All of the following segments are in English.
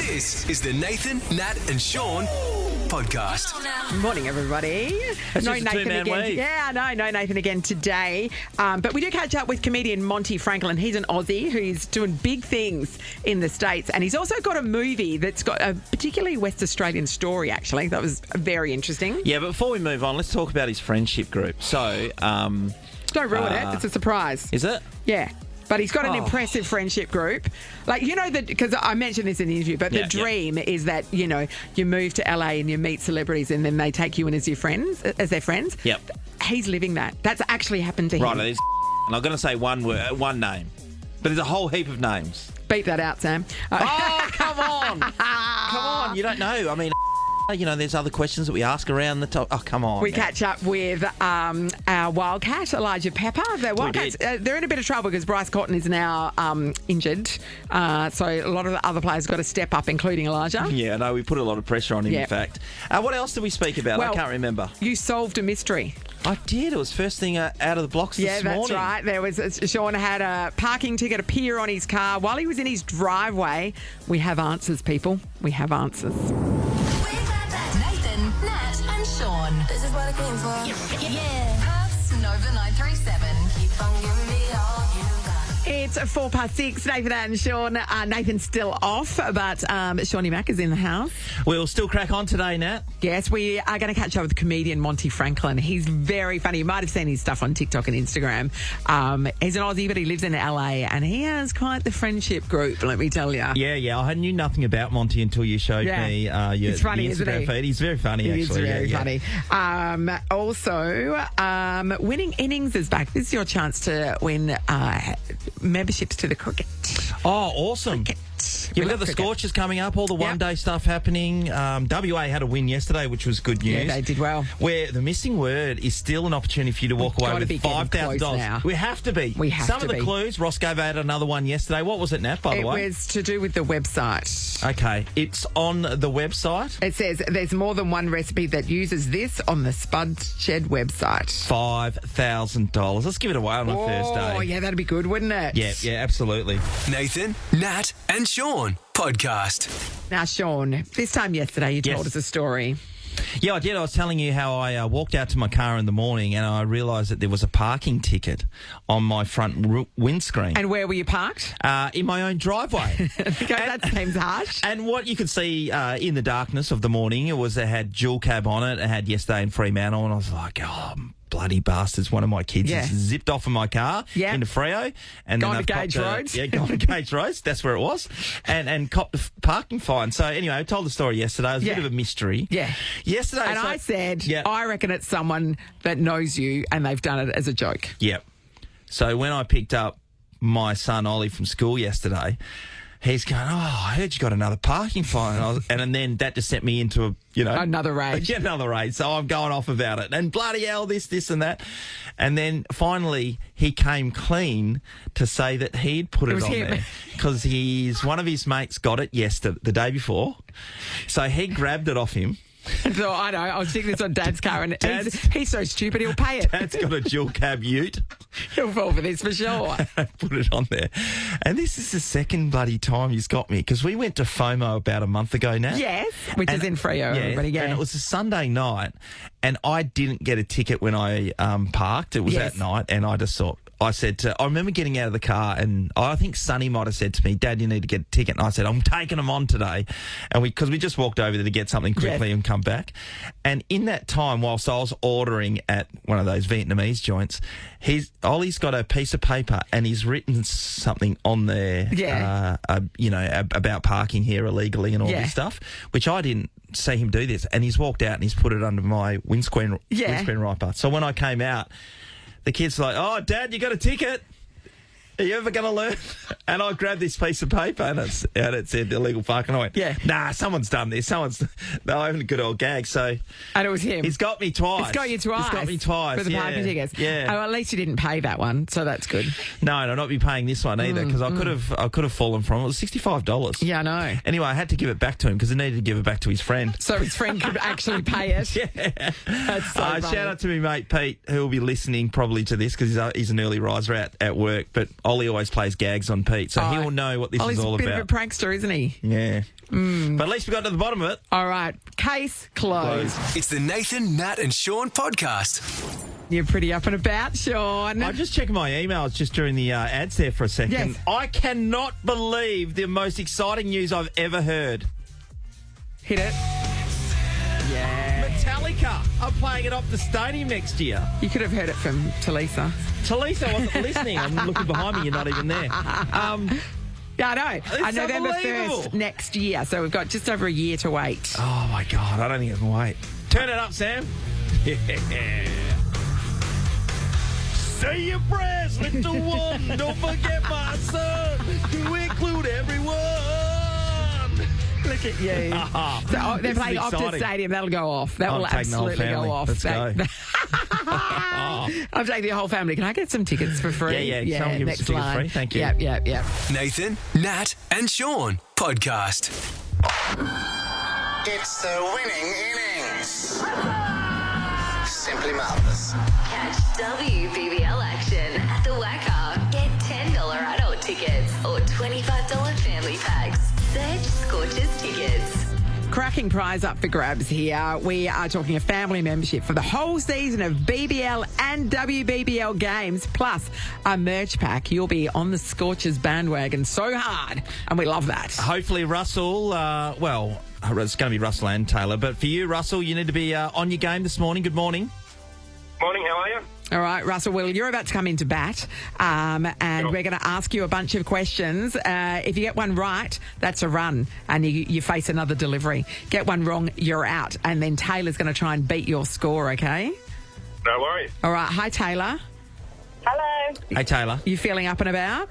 This is the Nathan, Nat and Shaun podcast. Morning, everybody. That's No just a Nathan two-man again. week. Yeah, no Nathan again today. But we do catch up with comedian Monty Franklin. He's an Aussie who's doing big things in the States, and he's also got a movie that's got a particularly West Australian story. Actually, that was very interesting. Yeah, but before we move on, let's talk about his friendship group. So, Don't ruin it. It's a surprise. is it? Yeah. But he's got an impressive friendship group. Like, you know, because I mentioned this in the interview, but the dream is that, you know, you move to LA and you meet celebrities and then they take you in as their friends. Yep. He's living that. That's actually happened to him. Right, it is. And I'm going to say one name, but there's a whole heap of names. Beat that out, Sam. Oh, come on. Come on. You don't know. I mean, you know, there's other questions that we ask around the top. Oh, come on. We man. catch up with our Wildcat, Elijah Pepper. The Wildcats, they're in a bit of trouble because Bryce Cotton is now injured. So a lot of the other players got to step up, including Elijah. Yeah, no, we put a lot of pressure on him, in fact. What else did we speak about? Well, I can't remember. You solved a mystery. I did. It was first thing out of the blocks this morning. Yeah, that's right. There was Shaun had a parking ticket appear on his car while he was in his driveway. We have answers, people. We have answers. Nathan, Nat and Shaun. This is what I came for. Yeah. Puffs Nova 937. Keep on giving me all you got. It's 6:04. Nathan and Shaun. Nathan's still off, but Shawnee Mac is in the house. We'll still crack on today, Nat. Yes, we are going to catch up with comedian Monty Franklin. He's very funny. You might have seen his stuff on TikTok and Instagram. He's an Aussie, but he lives in LA, and he has quite the friendship group, let me tell you. Yeah. I knew nothing about Monty until you showed me your It's funny, Instagram isn't he? feed. He's very funny, He actually. is very funny. Also, winning innings is back. This is your chance to win memberships to the cricket. Oh, awesome. We've got the Scorchers coming up, all the one-day stuff happening. WA had a win yesterday, which was good news. Yeah, they did well. Where the missing word is still an opportunity for you to walk away with $5,000. We have to be. Some of the clues, Roscoe had another one yesterday. What was it, Nat, by the way? It was to do with the website. Okay, it's on the website. It says there's more than one recipe that uses this on the Spud Shed website. $5,000. Let's give it away on a Thursday. Oh, yeah, that'd be good, wouldn't it? Yeah, absolutely. Nathan, Nat and Shaun podcast. Now, Shaun, this time yesterday you told us a story. Yeah, I did. I was telling you how I walked out to my car in the morning and I realised that there was a parking ticket on my front windscreen. And where were you parked? In my own driveway. Okay, that seems harsh. And what you could see in the darkness of the morning, it had dual cab on it. It had yesterday in Fremantle, and I was like, oh, bloody bastards. One of my kids has zipped off in my car into Freo. And gone then to Gage Roads. Yeah, gone to Gage Roads. That's where it was. And copped a parking fine. So anyway, I told the story yesterday. It was a bit of a mystery. Yeah. Yesterday. And I said, I reckon it's someone that knows you and they've done it as a joke. Yep. So when I picked up my son Ollie from school yesterday, he's going, oh, I heard you got another parking fine. And then that just sent me into another rage. Another rage. So I'm going off about it. And bloody hell, this and that. And then finally he came clean to say that he'd put it on there because one of his mates got it the day before. So he grabbed it off him. So I know, I was sticking this on Dad's car and he's so stupid he'll pay it. Dad's got a dual cab ute. He'll fall for this for sure. Put it on there. And this is the second bloody time he's got me because we went to FOMO about a month ago now. Yes, which is in Freo, everybody. Yeah. And it was a Sunday night and I didn't get a ticket when I parked. It was at night and I just thought, I remember getting out of the car and I think Sonny might have said to me, Dad, you need to get a ticket. And I said, I'm taking them on today. And because we just walked over there to get something quickly and come back. And in that time, whilst I was ordering at one of those Vietnamese joints, Ollie's got a piece of paper and he's written something on there, about parking here illegally and all this stuff, which I didn't see him do this. And he's walked out and he's put it under my windscreen wiper. So when I came out, the kid's like, oh, Dad, you got a ticket. Are you ever going to learn? And I grabbed this piece of paper and it said illegal parking. I went, nah, someone's done this. I haven't a good old gag. So, and it was him. He's got me twice. It's got you twice. He's got me twice. For the parking tickets. Yeah. Oh, at least you didn't pay that one, so that's good. No, I'll not be paying this one either because I could have fallen from it. It was $65. Yeah, I know. Anyway, I had to give it back to him because he needed to give it back to his friend. So his friend could actually pay it. Yeah. That's so funny. Shout out to me mate Pete, who will be listening probably to this because he's an early riser at work. But Ollie always plays gags on Pete, so he will know what this is all Ollie's a bit about. of a prankster, isn't he? Yeah. But at least we got to the bottom of it. All right, case closed. It's the Nathan, Nat and Shaun podcast. You're pretty up and about, Shaun. I'm just checking my emails just during the ads there for a second. Yes. I cannot believe the most exciting news I've ever heard. Hit it. Yeah. Metallica are playing it up the stadium next year. You could have heard it from Talisa. Talisa wasn't listening. I'm looking behind me. You're not even there. Yeah, I know. It's November unbelievable. 1st next year, so we've got just over a year to wait. Oh, my God. I don't think I can wait. Turn it up, Sam. Yeah. Say your prayers, little one. Don't forget my son. To include everyone. Look at you. So, they're This is playing Optus exciting. Stadium. That'll go off. That I'm will taking the whole absolutely family. go off. Let's go. I'm taking the whole family. Can I get some tickets for free? Yeah. Someone give us next some tickets line. free. Thank you. Yep. Nathan, Nat and Shaun podcast. It's the winning innings. Simply marvellous. Catch WBBL action at the Wacker. Get $10 adult tickets or $25 family packs. Search Scorchers Tickets. Cracking prize up for grabs here. We are talking a family membership for the whole season of BBL and WBBL games, plus a merch pack. You'll be on the Scorchers bandwagon so hard, and we love that. Hopefully, Russell, it's going to be Russell and Taylor, but for you, Russell, you need to be on your game this morning. Good morning. Morning, how are you? All right, Russell, well, you're about to come into bat, and Sure. we're going to ask you a bunch of questions. If you get one right, that's a run, and you face another delivery. Get one wrong, you're out, and then Taylor's going to try and beat your score, okay? No worries. All right, hi, Taylor. Hello. Hey, Taylor. You feeling up and about?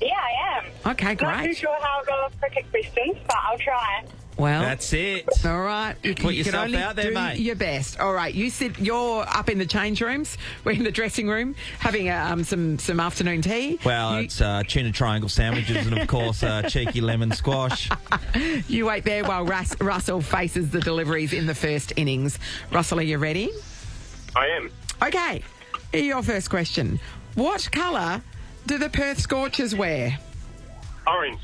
Yeah, I am. Okay, Not too great. sure how I'll go off cricket questions, but I'll try. Well, That's it. all right. You Put you can yourself only out there, do mate. your best. All right, you're up in the change rooms. We're in the dressing room having some afternoon tea. Well, it's tuna triangle sandwiches and, of course, cheeky lemon squash. You wait there while Russell faces the deliveries in the first innings. Russell, are you ready? I am. Okay, your first question. What colour do the Perth Scorchers wear? Orange.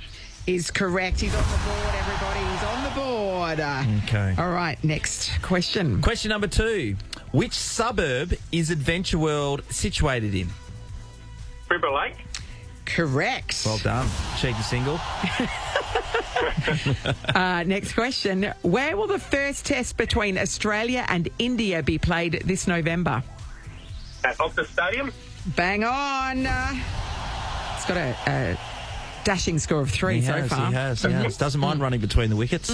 Is correct. He's on the board, everybody. He's on the board. Okay. All right, next question. Question number 2. Which suburb is Adventure World situated in? River Lake. Correct. Well done. Cheeky single. Next question. Where will the first test between Australia and India be played this November? At Optus Stadium. Bang on. It's got a dashing score of 3 so far. He has. Doesn't mind running between the wickets.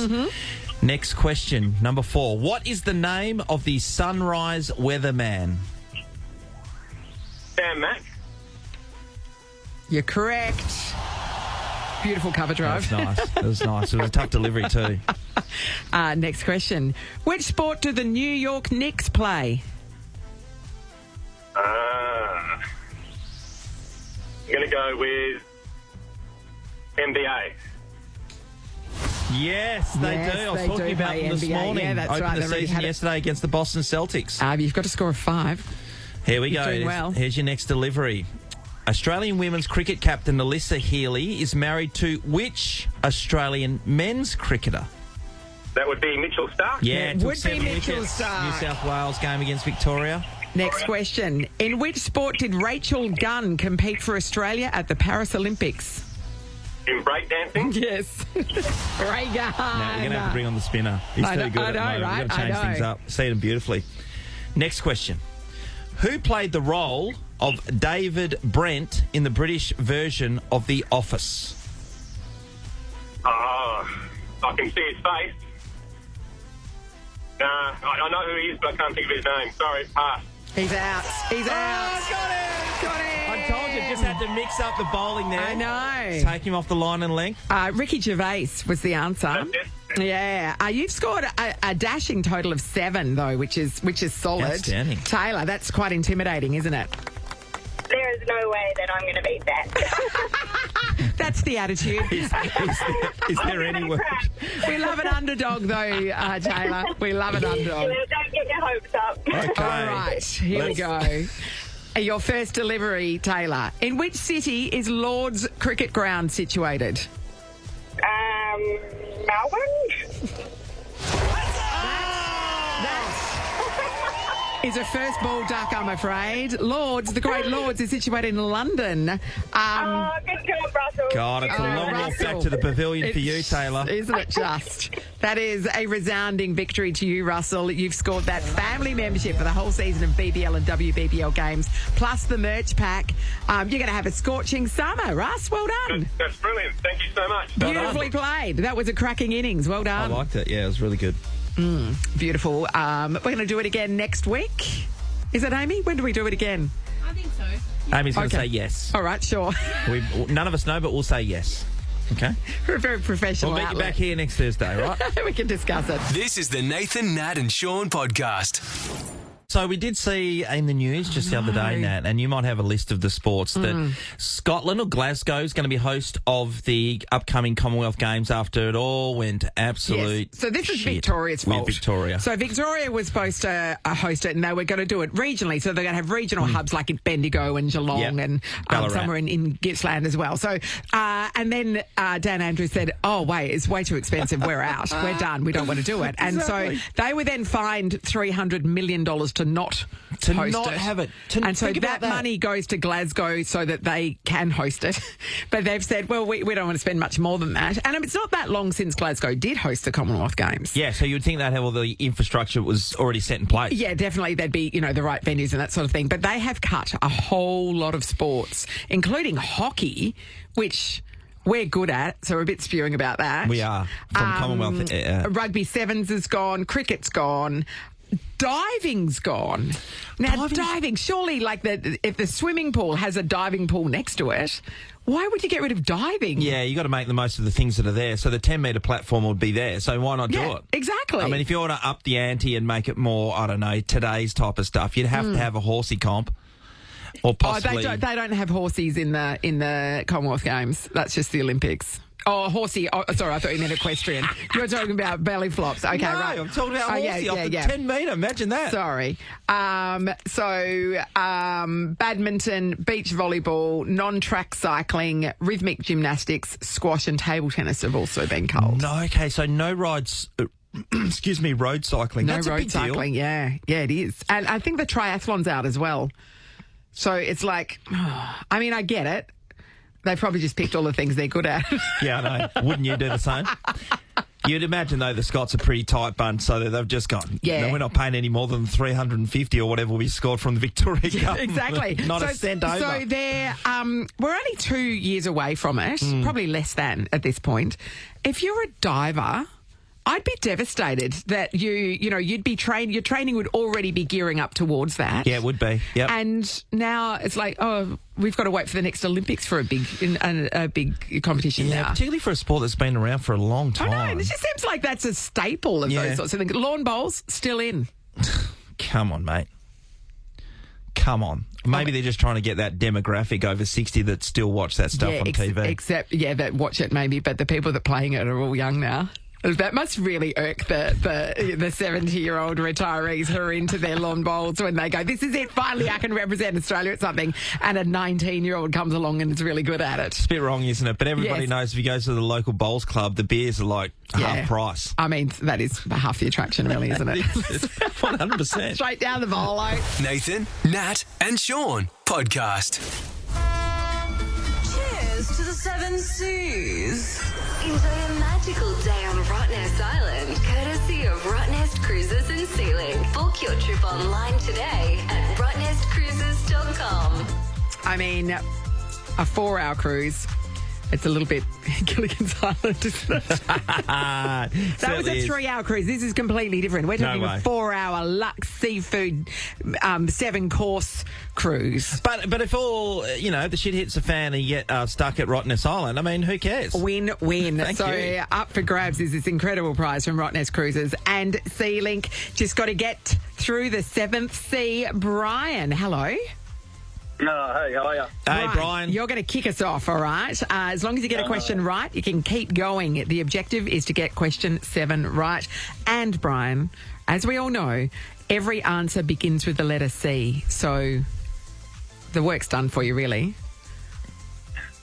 Next question, number 4. What is the name of the sunrise weatherman? Sam Mack. You're correct. Beautiful cover drive. That's nice. That was nice. It was a tough delivery too. Next question. Which sport do the New York Knicks play? I'm going to go with NBA. Yes, they Yes, do. I was they talking do about play them this NBA. morning. Yeah, that's Opened right. the They've already season had it. yesterday against the Boston Celtics. You've got a score of 5. Here we go. doing well. Here's your next delivery. Australian women's cricket captain Alyssa Healy is married to which Australian men's cricketer? That would be Mitchell Stark. Yeah, It took would be 7 Mitchell wickets. Starc. New South Wales game against Victoria. Next question. In which sport did Rachel Gunn compete for Australia at the Paris Olympics? In breakdancing. Yes. Great guy. Now, you're going to have to bring on the spinner. He's I too know- good I at the know, moment. right? We've got to change I know. things up. See them beautifully. Next question. Who played the role of David Brent in the British version of The Office? I can see his face. Nah, I know who he is, but I can't think of his name. Sorry, pass. He's out. He's out. Oh, got him! Got him. I told you, just had to mix up the bowling there. I know. Take him off the line and length. Ricky Gervais was the answer. That's it. Yeah, you've scored a dashing total of 7 though, which is solid. Outstanding. Taylor, that's quite intimidating, isn't it? There is no way that I'm going to beat that. That's the attitude. Is there any word? We love an underdog though, Taylor. We love an underdog. Don't get your hopes up. Okay. All right, here we go. Your first delivery, Taylor. In which city is Lord's Cricket Ground situated? Melbourne? Is a first ball duck, I'm afraid. Lords, the Great Lords, is situated in London. Good job, Russell. God, it's a long walk back to the pavilion for you, Taylor. Isn't it just? That is a resounding victory to you, Russell. You've scored that family membership for the whole season of BBL and WBBL games, plus the merch pack. You're going to have a scorching summer, Russ. Well done. That's brilliant. Thank you so much. Beautifully played. That was a cracking innings. Well I done. liked it. Yeah, it was really good. Beautiful. We're going to do it again next week. Is it, Amy? When do we do it again? I think so. Amy's going to Okay. say yes. All right, sure. None of us know, but we'll say yes. Okay? We're a very professional We'll meet you outlet. back here next Thursday, right? We can discuss it. This is the Nathan, Nat and Shaun podcast. So we did see in the news just the other day, Nat, and you might have a list of the sports, that Scotland or Glasgow is going to be host of the upcoming Commonwealth Games after it all went absolute Yes. So this is shit Victoria's fault. with Victoria. So Victoria was supposed to host it, and they were going to do it regionally. So they're going to have regional hubs like in Bendigo and Geelong Yep. and Ballarat. somewhere in Gippsland as well. So and then Dan Andrews said, "Oh wait, it's way too expensive. We're out. We're done. We don't want to do it." And Exactly. so they were then fined $300 million to not host not it. have it. And so Think about that that. money goes to Glasgow so that they can host it. But they've said, well, we don't want to spend much more than that. And it's not that long since Glasgow did host the Commonwealth Games. Yeah, so you'd think they'd have all the infrastructure was already set in place. Yeah, definitely there'd be, the right venues and that sort of thing. But they have cut a whole lot of sports, including hockey, which we're good at, so we're a bit spewing about that. We are. From Commonwealth. Rugby sevens is gone, cricket's gone. Diving's gone. Now, diving, surely, if the swimming pool has a diving pool next to it, why would you get rid of diving? Yeah, you got to make the most of the things that are there. So the 10-metre platform would be there. So why not do Yeah, it? exactly. I mean, if you want to up the ante and make it more, I don't know, today's type of stuff, you'd have to have a horsey comp. Or possibly... they don't have horsies in the Commonwealth Games. That's just the Olympics. Oh, horsey. Oh, sorry, I thought you meant equestrian. You're talking about belly flops. Okay, no, right. I'm talking about horsey off the 10-metre. Imagine that. Sorry. Badminton, beach volleyball, non-track cycling, rhythmic gymnastics, squash and table tennis have also been culled. No, okay, so no rides... excuse me, road cycling. No That's a road big cycling, deal. yeah, it is. And I think the triathlon's out as well. So it's like, I mean, I get it. They probably just picked all the things they're good at. Yeah, I know. Wouldn't you do the same? You'd imagine, though, the Scots are pretty tight bunch, so that they've just gone, Yeah. no, we're not paying any more than 350 or whatever we scored from the Victoria government. Exactly. Not a cent over. So they're, we're only 2 years away from it, probably less than at this point. If you're a diver, I'd be devastated that you'd be trained. Your training would already be gearing up towards that. Yeah, it would be. Yep. And now it's like, oh, we've got to wait for the next Olympics for a big competition Yeah, now. particularly for a sport that's been around for a long time. I know, and it just seems like that's a staple of Yeah. those sorts of things. Lawn bowls, still in. Come on, mate. Come on. Maybe they're just trying to get that demographic over 60 that still watch that stuff on TV. Except, that watch it maybe, but the people that are playing it are all young now. That must really irk the 70-year-old retirees who are into their lawn bowls when they go, this is it, finally I can represent Australia at something, and a 19-year-old comes along and is really good at it. It's a bit wrong, isn't it? But everybody Yes. knows if you go to the local bowls club, the beers are like half price. I mean, that is half the attraction, really, isn't it? 100%. Straight down the bowlo. Nathan, Nat and Shaun podcast. Cheers to the 7 Seas. Enjoy a magical day on Rottnest Island, courtesy of Rottnest Cruises and Sailing. Book your trip online today at rottnestcruises.com. I mean, a 4-hour cruise. It's a little bit Gilligan's Island, isn't it? That was a 3-hour cruise. This is completely different. We're talking a 4-hour luxe seafood 7-course cruise. But if all, the shit hits the fan and you get stuck at Rottnest Island, I mean, who cares? Win-win. Thank you. Up for grabs is this incredible prize from Rottnest Cruises and SeaLink. Just got to get through the 7th sea. Brian, hello. Hey, how are you? Hey, Brian. You're going to kick us off, all right? As long as you get a question right, you can keep going. The objective is to get question 7 right. And, Brian, as we all know, every answer begins with the letter C. So the work's done for you, really.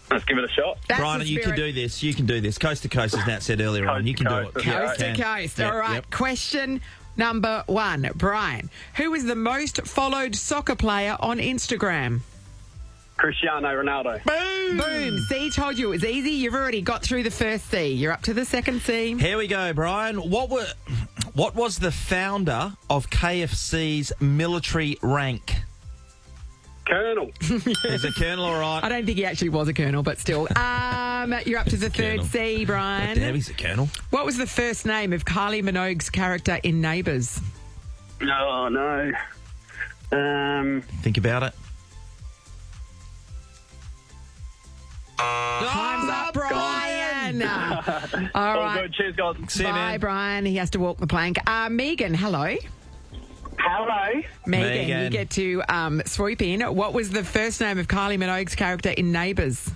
Let's give it a shot. That's Brian, the you can spirit. do this. You can do this. Coast to coast, as Nat said earlier on. You can do it. Coast to Yeah, Coast to you can. coast. Yep, All right. yep. Question number 1. Brian, who is the most followed soccer player on Instagram? Cristiano Ronaldo. Boom. See, told you it was easy. You've already got through the first C. You're up to the second C. Here we go, Brian. What was the founder of KFC's military rank? Colonel. He's a colonel, all right. I don't think he actually was a colonel, but still. You're up to the third colonel. C, Brian. Damn, he's a colonel. What was the first name of Kylie Minogue's character in Neighbours? Oh, no. Think about it. Time's up, Brian. All All right. good. Cheers, guys. See you, Bye, man. Brian. He has to walk the plank. Megan, hello. Hello. Megan, you get to swoop in. What was the first name of Kylie Minogue's character in Neighbours?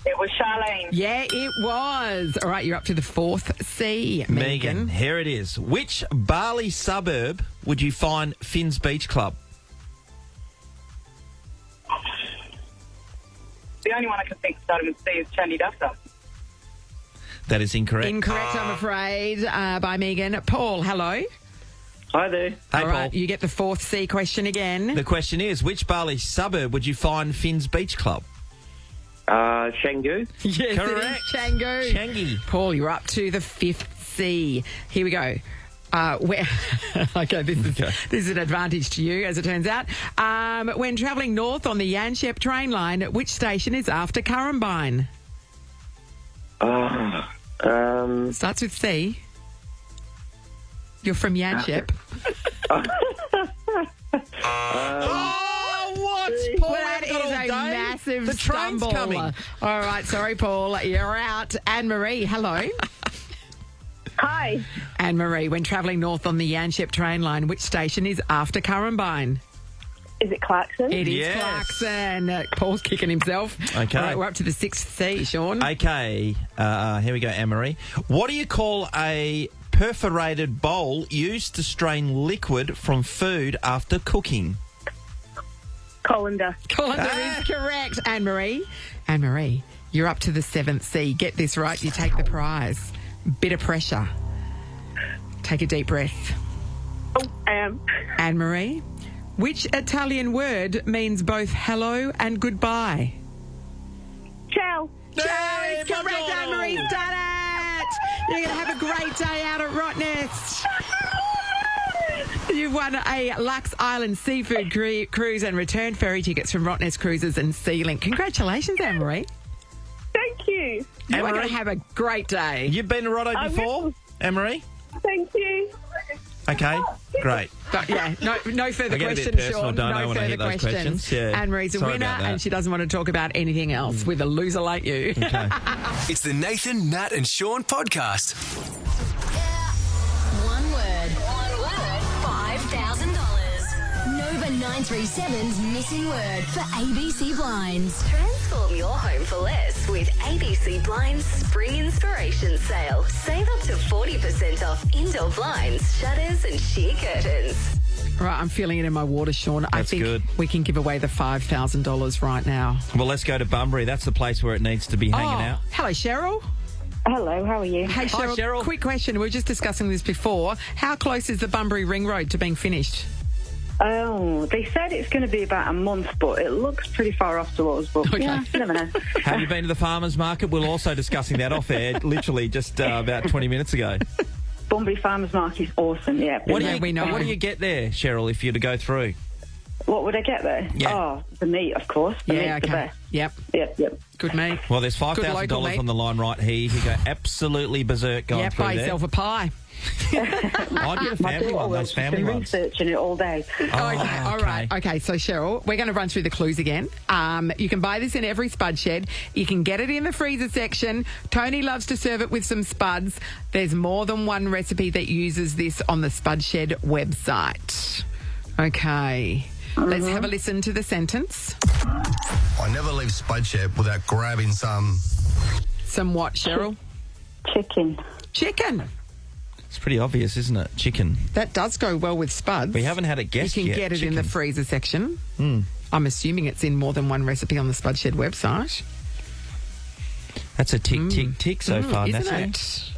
It was Charlene. Yeah, it was. All right, you're up to the fourth C, Megan, here it is. Which Bali suburb would you find Finn's Beach Club? The only one I can think starting with C is Chandigarh. That is incorrect. Incorrect, I'm afraid, by Megan. Paul, hello. Hi there. Hey, All Paul. right, you get the fourth C question again. The question is, which Bali suburb would you find Finn's Beach Club? Shangu. Yes, Correct. it is Canggu. Changi. Paul, you're up to the fifth C. Here we go. Okay, this is an advantage to you, as it turns out. When travelling north on the Yanchep train line, which station is after Currumbine? Starts with C. You're from Yanchep. Oh, what? Paul, That is a massive The train's stumble. coming. All right, sorry, Paul. You're out. Anne-Marie, hello. Hi. Anne-Marie, when travelling north on the Yanchep train line, which station is after Currumbine? Is it Clarkson? It is Yes. Clarkson. Paul's kicking himself. Okay. All right, we're up to the sixth C, Shaun. Okay, here we go, Anne-Marie. What do you call a perforated bowl used to strain liquid from food after cooking? Colander. Colander is correct, Anne-Marie. Anne-Marie, you're up to the seventh C. Get this right, you take the prize. Bit of pressure. Take a deep breath. Anne-Marie, which Italian word means both hello and goodbye? Ciao. Ciao is correct, buongiorno. Anne-Marie's done it! You're going to have a great day out at Rottnest. You've won a Lux Island seafood cruise and return ferry tickets from Rottnest Cruises and Sea-Link. Congratulations, Anne-Marie. Thank you. You are going Anne-Marie? to have a great day. You've been to Rotto I before, will. Anne-Marie? Thank you. Okay, great. But yeah, no further I get a bit questions, personal, Shaun. don't I, No when I further hit those questions? Yeah. Anne-Marie's a Sorry winner about that. and she doesn't want to talk about anything else with a loser like you. It's the Nathan, Nat and Shaun podcast. One word. $5,000. Nova 937's missing word for ABC Blinds. Transform your home for less with ABC Blinds Spring Inspiration Sale. Save up to 40% off indoor blinds, shutters and sheer curtains. Right, I'm feeling it in my water, Shaun. I That's think good. we can give away the $5,000 right now. Well, let's go to Bunbury. That's the place where it needs to be hanging out. Hello, Cheryl. Hello, how are you? Hey, Hi, Cheryl. Cheryl. Quick question. We were just discussing this before. How close is the Bunbury Ring Road to being finished? Oh, they said it's going to be about a month, but it looks pretty far off to us. But Okay. yeah, you never know. Have you been to the farmers market? We're also discussing that off air, literally just about 20 minutes ago. Bunbury Farmers Market is awesome, yeah. What do Yeah, you we know. What do you get there, Cheryl, if you're to go through? What would I get there? Yeah. Oh, the meat, of course. The Yeah, meat's the okay. best. Yep. Yep. Good meat. Well, there's Good local $5,000 meat. on the line right here. You go absolutely berserk going Yeah, through buy there. yourself a pie. I'd get a family one, those family She's been ones. researching it all day. Okay, all right. Okay, so Cheryl, we're going to run through the clues again. You can buy this in every spud shed. You can get it in the freezer section. Tony loves to serve it with some spuds. There's more than one recipe that uses this on the Spud Shed website. Okay, let's have a listen to the sentence. I never leave Spud Shed without grabbing some. Some what, Cheryl? Chicken. Chicken. It's pretty obvious, isn't it? Chicken. That does go well with spuds. We haven't had it You guessed can yet. get it in the Chicken. freezer section. I'm assuming it's in more than one recipe on the Spud Shed website. That's a tick so far, Isn't Natalie. it?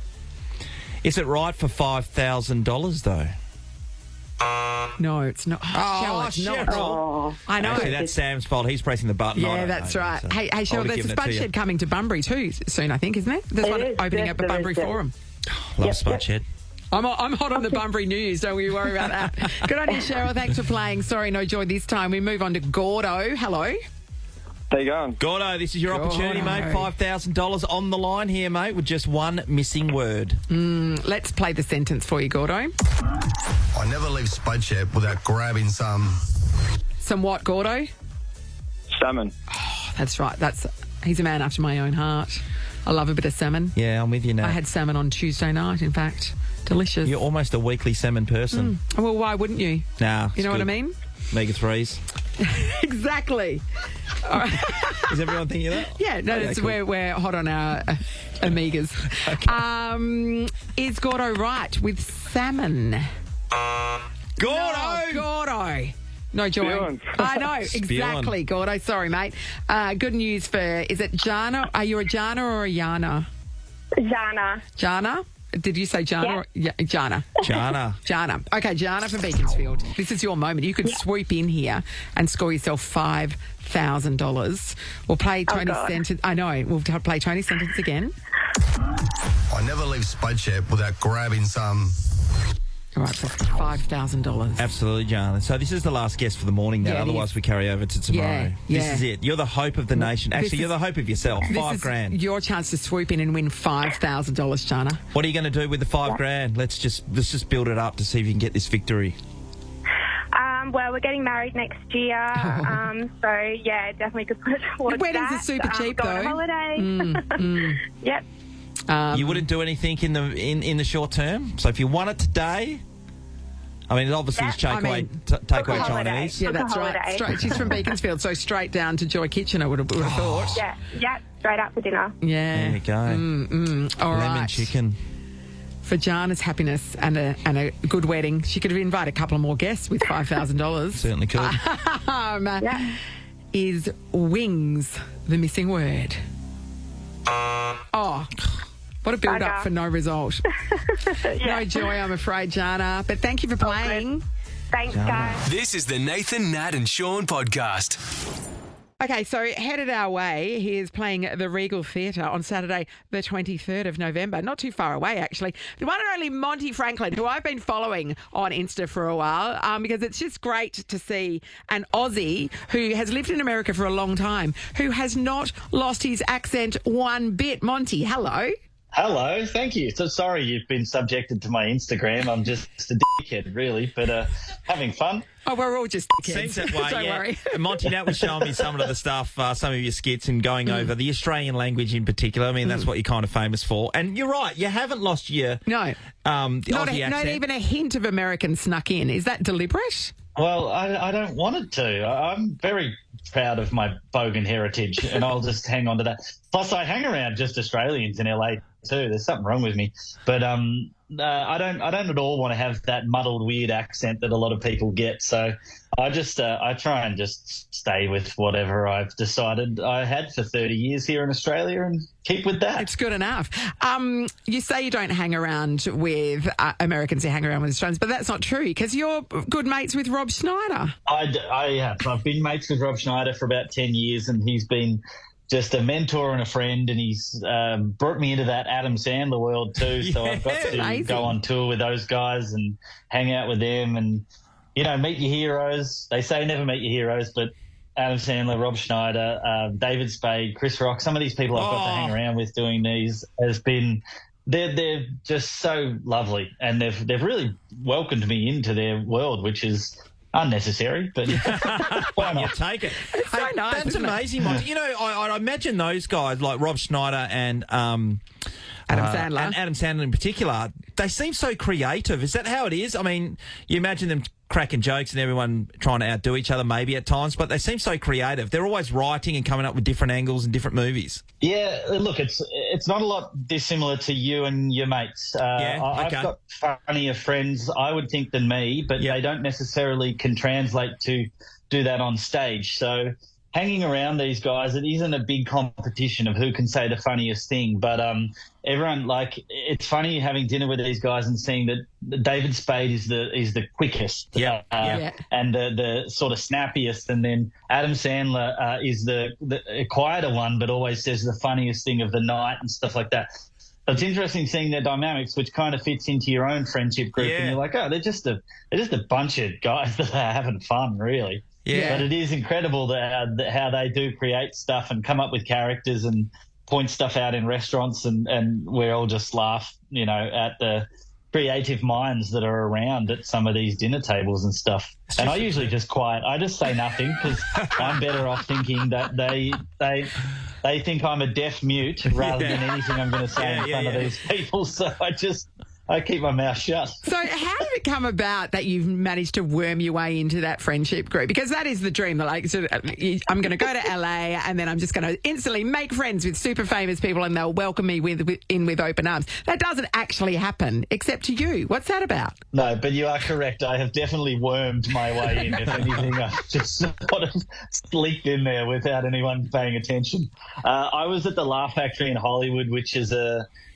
Is it right for $5,000 though? No, it's not. Cheryl, it's not. Oh, I know. Actually, that's Sam's fault. He's pressing the button. I Yeah, don't that's know, right. so Hey, I Cheryl, would've there's a given it Spud to you. Shed coming to Bunbury too soon, I think, isn't it? There's It one is. opening Yes, up at there Bunbury is, yeah. Forum. Love Spud Shed. I'm hot on the Bunbury news. Don't we worry about that. Good on you, Cheryl. Thanks for playing. Sorry, no joy this time. We move on to Gordo. Hello. How you going? Gordo, this is your opportunity, Gordo. mate. $5,000 on the line here, mate, with just one missing word. Let's play the sentence for you, Gordo. I never leave Spud Shed without grabbing some. Some what, Gordo? Salmon. That's right. He's a man after my own heart. I love a bit of salmon. Yeah, I'm with you now. I had salmon on Tuesday night, in fact. Delicious. You're almost a weekly salmon person. Well, why wouldn't you? Nah, You know what I mean? Omega-3s. Exactly. Is everyone thinking that? Yeah, no, Okay, it's cool. we're hot on our omegas. Is Gordo right with salmon? Gordo! No, Gordo. No joy. Spewing. I know, Spewing. exactly, Gordo. Sorry, mate. Good news is it Jana? Are you a Jana or a Yana? Jana. Jana? Did you say Jana? Yeah. Or, yeah, Jana. Jana. Jana. Okay, Jana from Beaconsfield. This is your moment. You could swoop in here and score yourself $5,000. We'll play Tony's God. sentence. I know. We'll play Tony's sentence again. I never leave Spud Shed without grabbing some. All right, for $5,000. Absolutely, Jana. So this is the last guest for the morning now. Yeah, it Otherwise, is. we carry over to tomorrow. Yeah, This yeah. is it. You're the hope of the nation. Actually, is- you're the hope of yourself. This $5 is grand. your chance to swoop in and win $5,000, Jana. What are you going to do with the $5 grand? Let's just build it up to see if you can get this victory. Well, we're getting married next year, so yeah, definitely could put it towards Weddings that. are super cheap, going though. on holiday. Yep. You wouldn't do anything in the short term. So if you won it today, I mean, it obviously is I takeaway mean, takeaway holiday. Chinese. Yeah, Book a that's right. holiday. Straight, she's from Beaconsfield, so straight down to Joy Kitchen, I would have thought. Yeah. Yep. Straight out for dinner. Yeah. There you go. All Lemon right. chicken. For Jana's happiness and a good wedding, she could have invited a couple of more guests with $5,000. Certainly could. Yeah. Is wings the missing word? Oh, what a build-up Bugger. for no result. No joy, I'm afraid, Jana. But thank you for playing. Thanks, guys. This is the Nathan, Nat and Shaun podcast. Okay, so headed our way. He is playing at the Regal Theatre on Saturday, the 23rd of November. Not too far away, actually. The one and only Monty Franklin, who I've been following on Insta for a while, because it's just great to see an Aussie who has lived in America for a long time, who has not lost his accent one bit. Monty, hello. Hello, thank you. So sorry you've been subjected to my Instagram. I'm just a dickhead, really, but having fun. Oh, we're all just kids. Seems that way, Don't yeah. worry. Monty, Nat was showing me some of the stuff, some of your skits and going over the Australian language in particular. I mean, that's what you're kind of famous for. And you're right, you haven't lost your No. the Not, Aussie accent. not even a hint of American snuck in. Is that deliberate? Well, I don't want it to. I'm very proud of my bogan heritage, and I'll just hang on to that. Plus, I hang around just Australians in LA too. There's something wrong with me, but I don't at all want to have that muddled, weird accent that a lot of people get. So I just I try and just stay with whatever I've decided I had for 30 years here in Australia and keep with that. It's good enough. You say you don't hang around with Americans, you hang around with Australians, but that's not true because you're good mates with Rob Schneider. I have. I've been mates with Rob Schneider for about 10 years, and he's been just a mentor and a friend, and he's brought me into that Adam Sandler world too. So I've got to amazing. go on tour with those guys and hang out with them and, you know, meet your heroes. They say never meet your heroes, but Adam Sandler, Rob Schneider, David Spade, Chris Rock, some of these people I've got to hang around with doing these has been... They're just so lovely, and they've really welcomed me into their world, which is unnecessary, but why You not? take it. It's so nice, That's isn't it? amazing, Monty. You know, I imagine those guys like Rob Schneider and Adam Sandler. and Adam Sandler in particular, they seem so creative. Is that how it is? I mean, you imagine them cracking jokes and everyone trying to outdo each other maybe at times, but they seem so creative. They're always writing and coming up with different angles and different movies. Yeah, look, it's not a lot dissimilar to you and your mates. I've got funnier friends, I would think, than me, but they don't necessarily can translate to do that on stage. So hanging around these guys, it isn't a big competition of who can say the funniest thing, but everyone, like, it's funny having dinner with these guys and seeing that David Spade is the quickest and the sort of snappiest, and then Adam Sandler is the quieter one but always says the funniest thing of the night and stuff like that. So it's interesting seeing their dynamics, which kind of fits into your own friendship group, and you're like, oh, they're just a bunch of guys that are having fun, really. Yeah. But it is incredible that how they do create stuff and come up with characters and point stuff out in restaurants, and we all just laugh, at the creative minds that are around at some of these dinner tables and stuff. And I usually just quiet. I just say nothing because I'm better off thinking that they think I'm a deaf mute rather than anything I'm going to say in front of these people. So I keep my mouth shut. So how did it come about that you've managed to worm your way into that friendship group? Because that is the dream. I'm going to go to LA and then I'm just going to instantly make friends with super famous people and they'll welcome me with open arms. That doesn't actually happen, except to you. What's that about? No, but you are correct. I have definitely wormed my way in. If anything, I've just sort of slipped in there without anyone paying attention. I was at the Laugh Factory in Hollywood, which is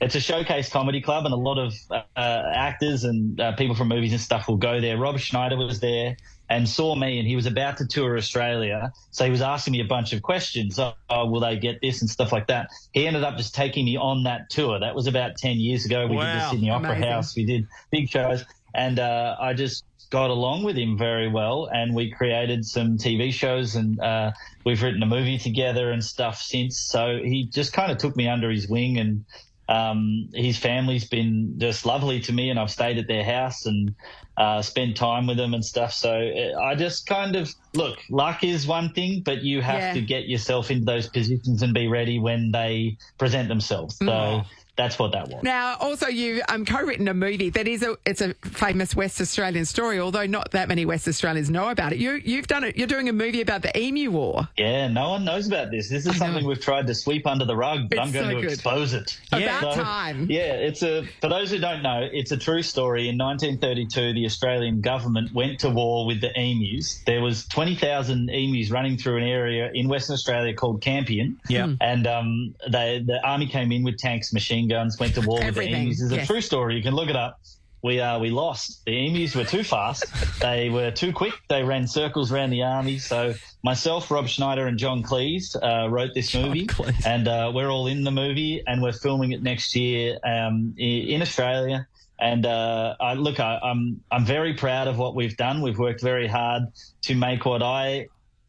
it's a showcase comedy club, and a lot of actors and people from movies and stuff will go there. Rob Schneider was there and saw me, and he was about to tour Australia, so he was asking me a bunch of questions. Oh, will they get this and stuff like that? He ended up just taking me on that tour. That was about 10 years ago. We did the Sydney Opera House. We did big shows, and I just got along with him very well, and we created some TV shows, and we've written a movie together and stuff since. So he just kind of took me under his wing, and his family's been just lovely to me, and I've stayed at their house and spent time with them and stuff. So I just kind of, look, luck is one thing, but you have to get yourself into those positions and be ready when they present themselves. So that's what that was. Now, also, you've co-written a movie that it's a famous West Australian story, although not that many West Australians know about it. You've done it. You're doing a movie about the Emu War. Yeah, no one knows about this. This is something we've tried to sweep under the rug, but I'm going to expose it. About time. Yeah, for those who don't know, it's a true story. In 1932, the Australian government went to war with the emus. There was 20,000 emus running through an area in Western Australia called Campion. Yeah. And the army came in with tanks, machine guns, went to war with the emus. It's a true story. You can look it up. We lost. The emus were too fast. They were too quick. They ran circles around the army. So myself, Rob Schneider, and John Cleese wrote this movie, and we're all in the movie, and we're filming it next year in Australia. And I'm very proud of what we've done. We've worked very hard to make what I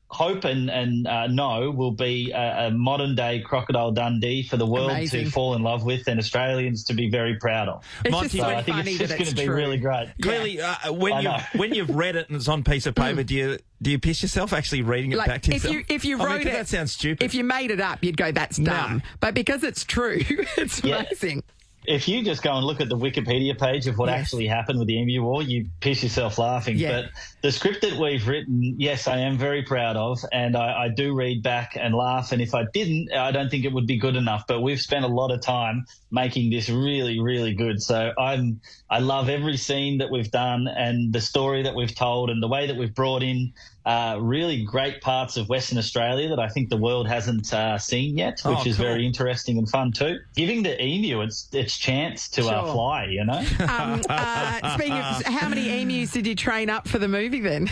hope and know will be a modern-day Crocodile Dundee for the world to fall in love with and Australians to be very proud of. Monty, I think it's just going to be really great. Clearly, when you've read it and it's on piece of paper, do you piss yourself actually reading it back to yourself? If you wrote it, that sounds stupid. If you made it up, you'd go, that's dumb. But because it's true, it's amazing. If you just go and look at the Wikipedia page of what actually happened with the Emu War, you piss yourself laughing. Yeah. But the script that we've written, yes, I am very proud of, and I do read back and laugh. And if I didn't, I don't think it would be good enough. But we've spent a lot of time making this really, really good. So I love every scene that we've done and the story that we've told and the way that we've brought in really great parts of Western Australia that I think the world hasn't seen yet, which is very interesting and fun too. Giving the emu its chance to fly, you know. Speaking of, how many emus did you train up for the movie then?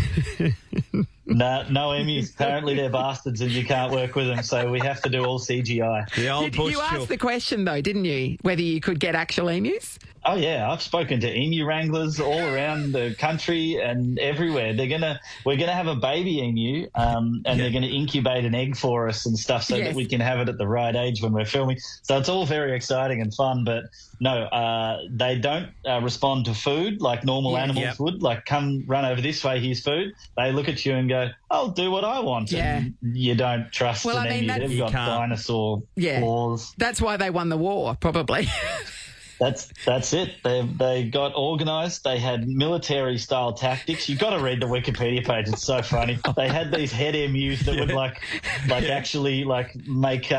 No emus. Apparently they're bastards and you can't work with them, so we have to do all CGI. The old bush. You asked the question though, didn't you? Whether you could get actual emus? Oh yeah, I've spoken to emu wranglers all around the country and everywhere. We're gonna have a baby emu, and they're gonna incubate an egg for us and stuff so that we can have it at the right age when we're filming. So it's all very exciting and fun. But no, they don't respond to food like normal animals would. Like, come run over this way, here's food. They look at you and go, I'll do what I want. Yeah. And you don't trust an emu. They've got dinosaur claws. That's why they won the war, probably. That's it. They got organised. They had military-style tactics. You've got to read the Wikipedia page. It's so funny. They had these head emus that would actually make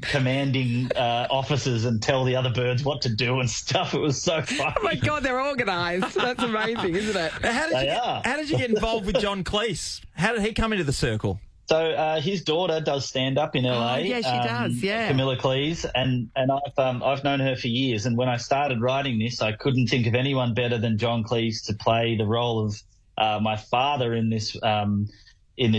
commanding officers and tell the other birds what to do and stuff. It was so funny. Oh my God, they're organised. That's amazing, isn't it? How did you get involved with John Cleese? How did he come into the circle? So his daughter does stand up in LA. Oh, yeah, she does. Yeah, Camilla Cleese, and I've known her for years. And when I started writing this, I couldn't think of anyone better than John Cleese to play the role of my father in this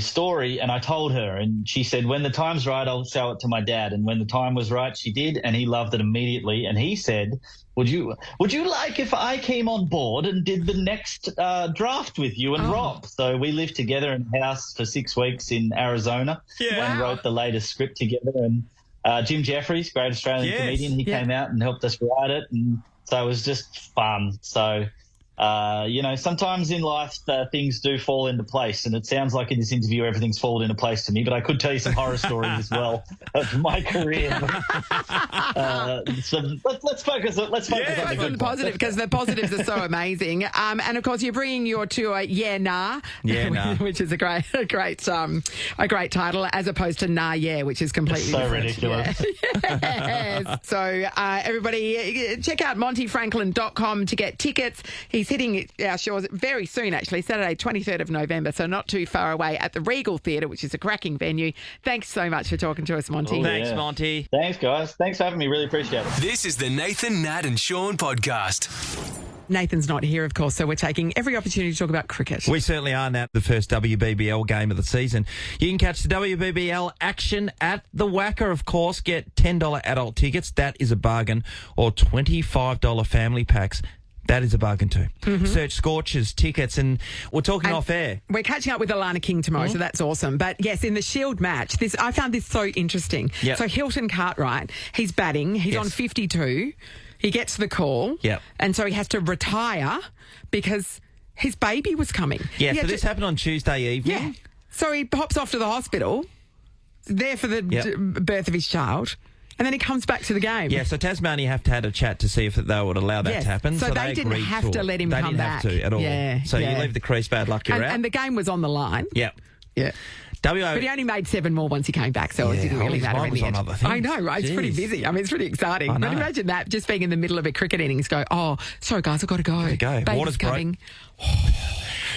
story. And I told her, and she said, "When the time's right, I'll show it to my dad." And when the time was right, she did, and he loved it immediately. And he said, Would you like if I came on board and did the next draft with you and Rob? So we lived together in a house for 6 weeks in Arizona and wrote the latest script together. And Jim Jeffries, great Australian comedian, he came out and helped us write it. And so it was just fun. So, sometimes in life things do fall into place. And it sounds like in this interview everything's fallen into place to me, but I could tell you some horror stories as well of my career. So let's focus on the good positive, because the positives are so amazing. And of course, you're bringing your tour, Yeah Nah, which is a great title, as opposed to Nah Yeah, which is completely different. Ridiculous. Yeah. Yes. So everybody, check out montyfranklin.com to get tickets. He's hitting our shores very soon, actually, Saturday, 23rd of November, so not too far away, at the Regal Theatre, which is a cracking venue. Thanks so much for talking to us, Monty. Thanks, Monty. Thanks, guys. Thanks for having me. Really appreciate it. This is the Nathan, Nat and Shaun podcast. Nathan's not here, of course, so we're taking every opportunity to talk about cricket. We certainly are, Nat. The first WBBL game of the season. You can catch the WBBL action at the Wacker, of course. Get $10 adult tickets. That is a bargain. Or $25 family packs. That is a bargain too. Mm-hmm. Search Scorchers tickets, and we're talking off air. We're catching up with Alana King tomorrow, so that's awesome. But yes, in the Shield match, I found this so interesting. Yep. So Hilton Cartwright, he's batting. He's on 52. He gets the call. Yep. And so he has to retire because his baby was coming. Yeah, so this happened on Tuesday evening. Yeah. So he hops off to the hospital, there for the birth of his child. And then he comes back to the game. Yeah, so Tasmania have to have a chat to see if they would allow that to happen. So they didn't have to let him come back. They didn't have to at all. Yeah, so you leave the crease, bad luck, you're out. And the game was on the line. Yep. Yeah. But he only made 7 more once he came back, so it didn't really matter in the end. I know, right? It's pretty busy. I mean, it's pretty exciting. But imagine that, just being in the middle of a cricket innings, go, oh, sorry, guys, I've got to go. Baby's coming.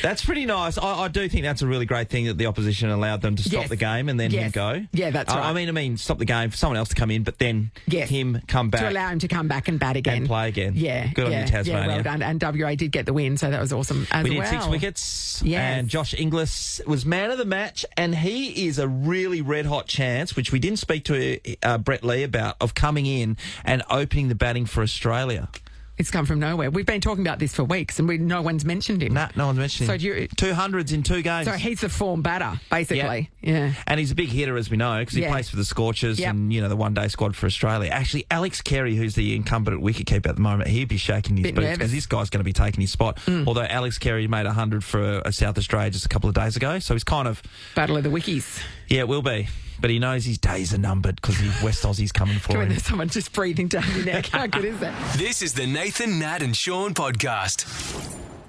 That's pretty nice. I do think that's a really great thing that the opposition allowed them to stop the game and then him go. Yeah, that's right. I mean, stop the game for someone else to come in, but then him come back. To allow him to come back and bat again. And play again. Yeah. Good on you, Tasmania. Yeah, well done. And WA did get the win, so that was awesome as well. We did 6 wickets. Yes. And Josh Inglis was man of the match, and he is a really red-hot chance, which we didn't speak to Brett Lee about, of coming in and opening the batting for Australia. It's come from nowhere. We've been talking about this for weeks, and no one's mentioned him. No one's mentioned him. So 200s in 2 games. So he's the form batter, basically. Yeah. And he's a big hitter, as we know, because he plays for the Scorchers and, the one-day squad for Australia. Actually, Alex Carey, who's the incumbent at wicketkeeper at the moment, he'd be shaking his boots because this guy's going to be taking his spot. Although Alex Carey made 100 for South Australia just a couple of days ago, so he's kind of... Battle of the Wickies. Yeah, it will be. But he knows his days are numbered because West Aussie's coming for him. There's someone just breathing down your neck. How good is that? This is the Nathan, Nat and Shaun podcast.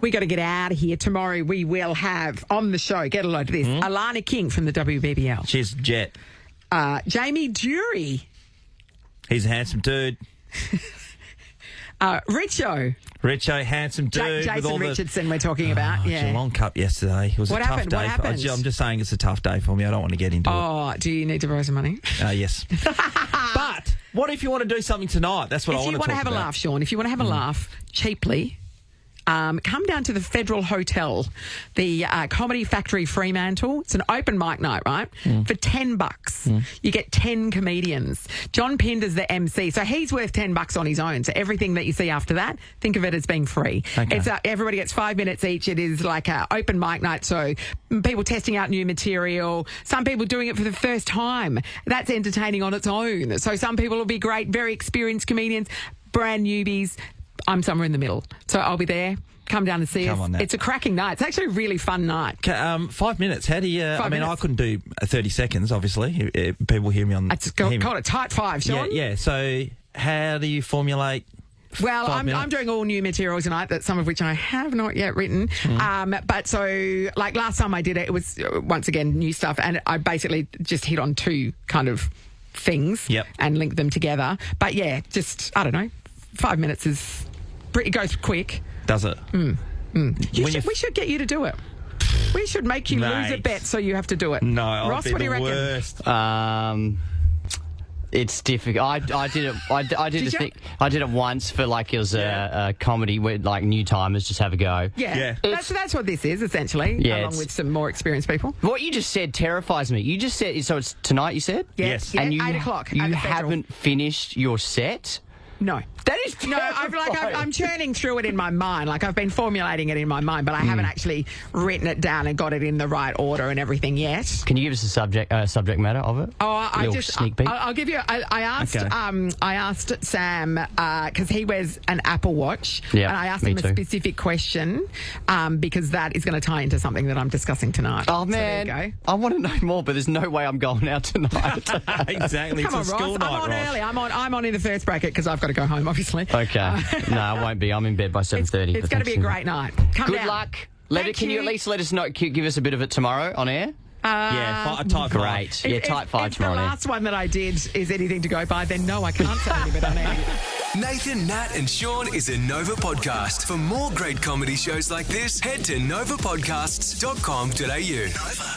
We got to get out of here. Tomorrow we will have on the show, get a load of this, Alana King from the WBBL. She's Jet. Jamie Dury. He's a handsome dude. Richo, handsome dude. Jason with all Richardson we're talking about. Yeah. Geelong Cup yesterday. It was a tough day. What happened? I'm just saying it's a tough day for me. I don't want to get into it. Oh, do you need to borrow some money? Yes. But what if you want to do something tonight? That's what I want to talk about. If you want to have a laugh, Shaun, if you want to have a laugh cheaply, come down to the Federal Hotel, the Comedy Factory Fremantle. It's an open mic night, right? For $10. You get 10 comedians. John Pinder's the MC, so he's worth $10 on his own. So everything that you see after that, think of it as being free. Okay. It's everybody gets 5 minutes each. It is like an open mic night, so people testing out new material. Some people doing it for the first time. That's entertaining on its own. So some people will be great, very experienced comedians, brand newbies. I'm somewhere in the middle. So I'll be there. Come down and see us. It's a cracking night. It's actually a really fun night. 5 minutes. How do you... I couldn't do 30 seconds, obviously. People hear me on... It's called a tight 5, Shaun. Yeah. So how do you formulate Well, 5 minutes? I'm doing all new material tonight, that some of which I have not yet written. But so, like last time I did it, it was once again new stuff, and I basically just hit on 2 kind of things and linked them together. But yeah, just I don't know, 5 minutes it goes quick. Does it? We should get you to do it. We should make you lose a bet so you have to do it. No, Ross, I'd be what do you the reckon? worst. It's difficult. I did it. I did it once for like it was a comedy where like new timers just have a go. Yeah. That's what this is essentially. Yeah, along with some more experienced people. What you just said terrifies me. You just said so. It's tonight. You said yes. And yeah, you 8 o'clock. You at the Federal. haven't finished your set. No. That is terrifying. I'm churning through it in my mind. Like I've been formulating it in my mind, but I haven't actually written it down and got it in the right order and everything yet. Can you give us a subject matter of it? Sneak peek. I'll give you. I asked Sam because he wears an Apple Watch, and I asked him a specific question because that is going to tie into something that I'm discussing tonight. Oh man, so there you go. I want to know more, but there's no way I'm going out tonight. Exactly. Come on, it's a school Ross. night, I'm on Ross. early. I'm on in the first bracket because I've got to go home, obviously. Okay. No, I won't be. I'm in bed by 7:30. It's going to be a great night. Come Good down. luck. Can you at least let us know? Give us a bit of it tomorrow on air? Type 5. Great. Yeah, type 5 tomorrow. If the last one that I did is anything to go by, then no, I can't say any of it on air. Nathan, Nat, and Shaun is a Nova podcast. For more great comedy shows like this, head to novapodcasts.com.au. Nova.